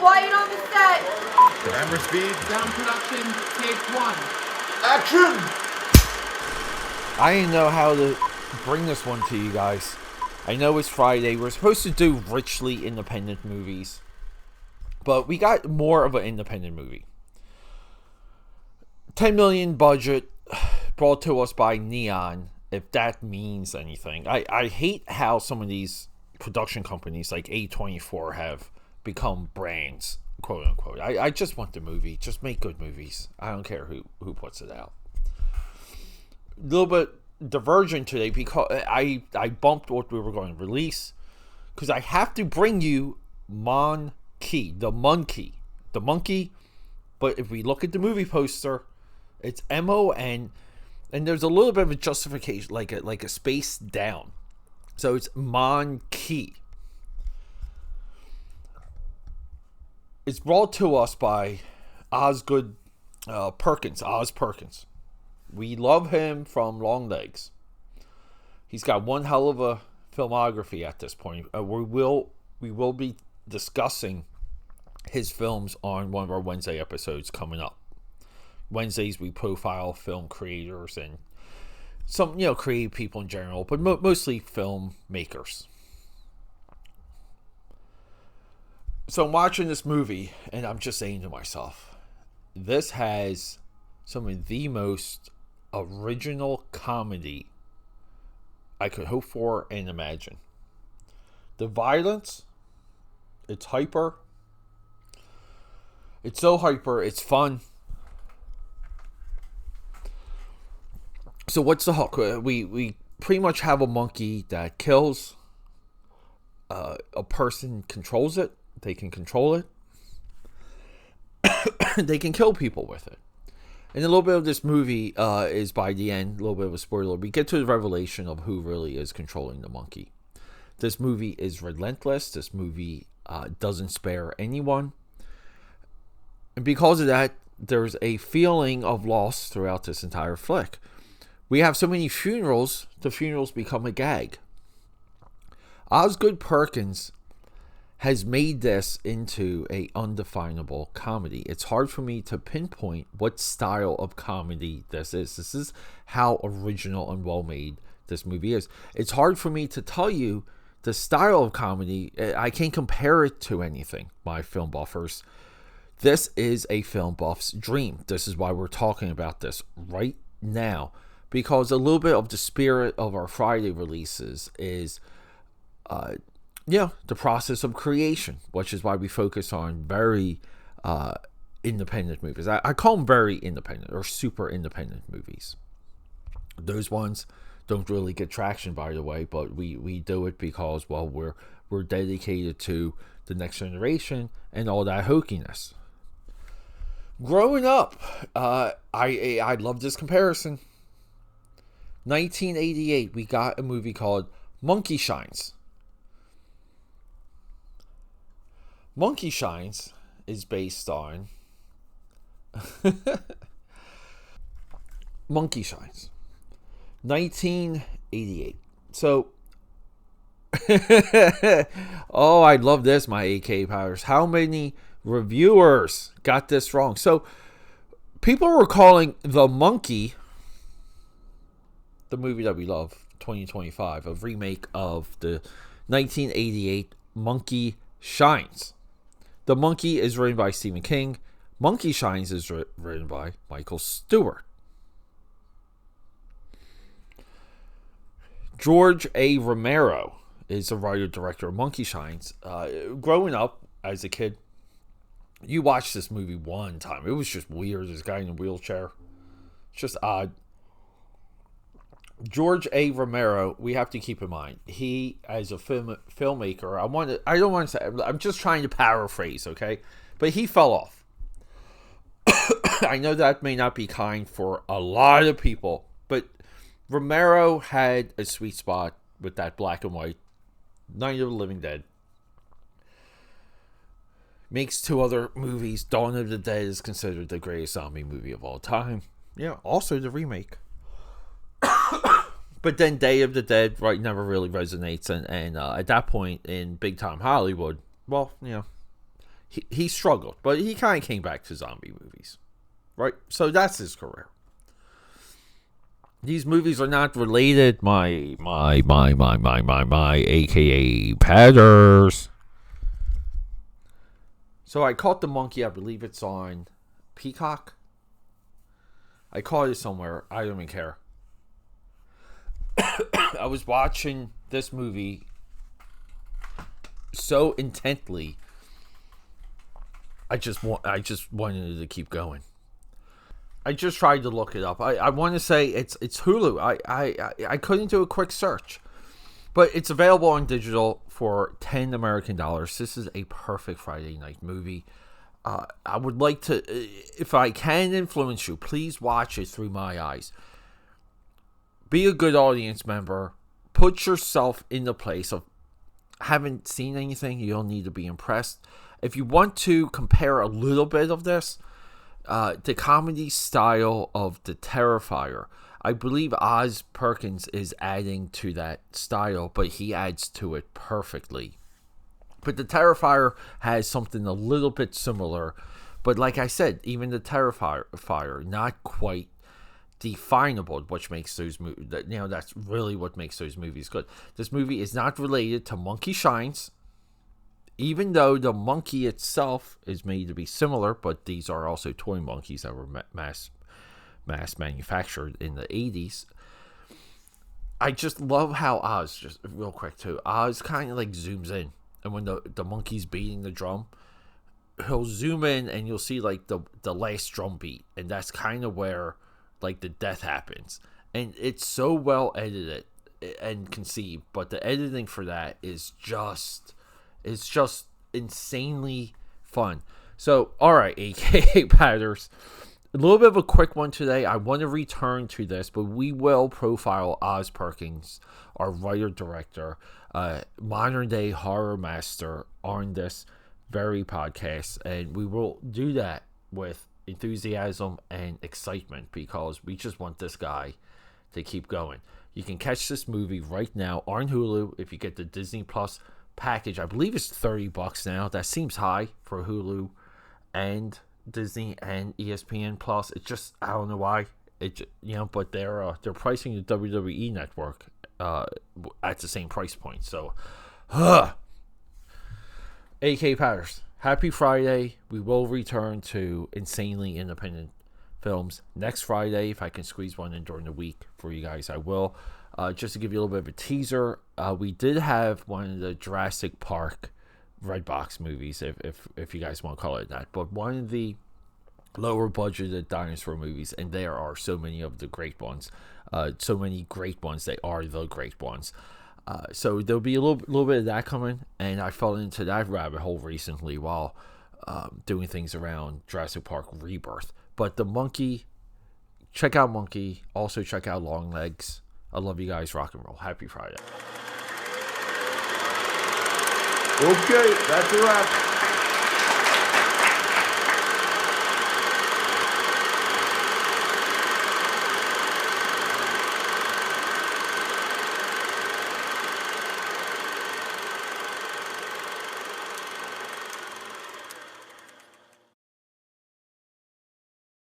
Quiet on the set. Camera speed. Sound production, take 1. Action! I didn't know how to bring this one to you guys. I know it's Friday. We're supposed to do richly independent movies. But we got more of an independent movie. $10 million budget, brought to us by Neon, if that means anything. I hate how some of these production companies like A24 have become brands, quote unquote. I just want the movie. Just make good movies. I don't care who puts it out. A little bit divergent today because I bumped what we were going to release because I have to bring you the monkey. But if we look at the movie poster, it's MON, and there's a little bit of a justification, like a space down. So it's Monkey. It's brought to us by Oz Perkins. We love him from Long Legs. He's got one hell of a filmography at this point. We will be discussing his films on one of our Wednesday episodes coming up. Wednesdays we profile film creators and some creative people in general, but mostly filmmakers. So I'm watching this movie and I'm just saying to myself, this has some of the most original comedy I could hope for and imagine. The violence, it's hyper. It's so hyper, it's fun. So what's the hook? We pretty much have a monkey that kills. A person controls it. They can control it. They can kill people with it. And a little bit of this movie is by the end, a little bit of a spoiler. We get to the revelation of who really is controlling the monkey. This movie is relentless. This movie doesn't spare anyone. And because of that, there's a feeling of loss throughout this entire flick. We have so many funerals, the funerals become a gag. Osgood Perkins has made this into a undefinable comedy. It's hard for me to pinpoint what style of comedy this is. This is how original and well made this movie is. It's hard for me to tell you the style of comedy. I can't compare it to anything, my film buffers. This is a film buff's dream. This is why we're talking about this right now. Because a little bit of the spirit of our Friday releases is the process of creation, which is why we focus on very independent movies. I call them very independent or super independent movies. Those ones don't really get traction, by the way, but we do it because, well, we're dedicated to the next generation and all that hokiness. Growing up, I love this comparison. 1988, we got a movie called Monkey Shines. Monkey Shines is based on Monkey Shines 1988. So oh, I love this, my AK powers. How many reviewers got this wrong? So people were calling The Monkey, the movie that we love, 2025, a remake of the 1988 Monkey Shines. The Monkey is written by Stephen King. Monkey Shines is written by Michael Stewart. George A. Romero is the writer-director of Monkey Shines. Growing up as a kid, you watched this movie one time. It was just weird. This guy in a wheelchair. It's just odd. George A. Romero, we have to keep in mind, he, as a filmmaker, I'm just trying to paraphrase, okay? But he fell off. I know that may not be kind for a lot of people, but Romero had a sweet spot with that black and white Night of the Living Dead. Makes two other movies. Dawn of the Dead is considered the greatest zombie movie of all time. Yeah, also the remake. But then Day of the Dead, right, never really resonates. And at that point in big time Hollywood, well, he struggled, but he kind of came back to zombie movies, right? So that's his career. These movies are not related. My AKA Padders. So I caught the monkey. I believe it's on Peacock. I caught it somewhere. I don't even care. I was watching this movie so intently. I just wanted to keep going. I just tried to look it up. I want to say it's Hulu. I couldn't do a quick search, but it's available on digital for $10 American. This is a perfect Friday night movie. I would like to, if I can influence you, please watch it through my eyes. Be a good audience member. Put yourself in the place of haven't seen anything. You don't need to be impressed. If you want to compare a little bit of this, the comedy style of The Terrifier, I believe Oz Perkins is adding to that style, but he adds to it perfectly. But The Terrifier has something a little bit similar, but like I said, even The Terrifier, not quite definable, which makes those movies, that's really what makes those movies good. This movie is not related to Monkey Shines, even though the monkey itself is made to be similar, but these are also toy monkeys that were mass manufactured in the 80s. I just love how Oz, just real quick too, Oz kind of like zooms in, and when the monkey's beating the drum, he'll zoom in and you'll see like the last drum beat, and that's kind of where like the death happens. And it's so well edited and conceived, but the editing for that is just insanely fun. So, all right, AKA Padders, a little bit of a quick one today. I want to return to this, but we will profile Oz Perkins, our writer-director, modern-day horror master, on this very podcast, and we will do that with enthusiasm and excitement because we just want this guy to keep going. You can catch this movie right now on Hulu if you get the Disney Plus package. I believe it's $30 now. That seems high for Hulu and Disney and ESPN Plus. It just, I don't know why. But they're pricing the WWE network at the same price point. So, AK Padders, happy Friday. We will return to insanely independent films next Friday. If I can squeeze one in during the week for you guys, I will. Just to give you a little bit of a teaser, we did have one of the Jurassic Park Redbox movies, if you guys want to call it that, but one of the lower budgeted dinosaur movies, and there are so many of the great ones, so many great ones. They are the great ones. So there'll be a little bit of that coming, and I fell into that rabbit hole recently while doing things around Jurassic Park Rebirth. But the Monkey, check out Monkey. Also check out Long Legs. I love you guys. Rock and roll. Happy Friday. Okay, that's a wrap.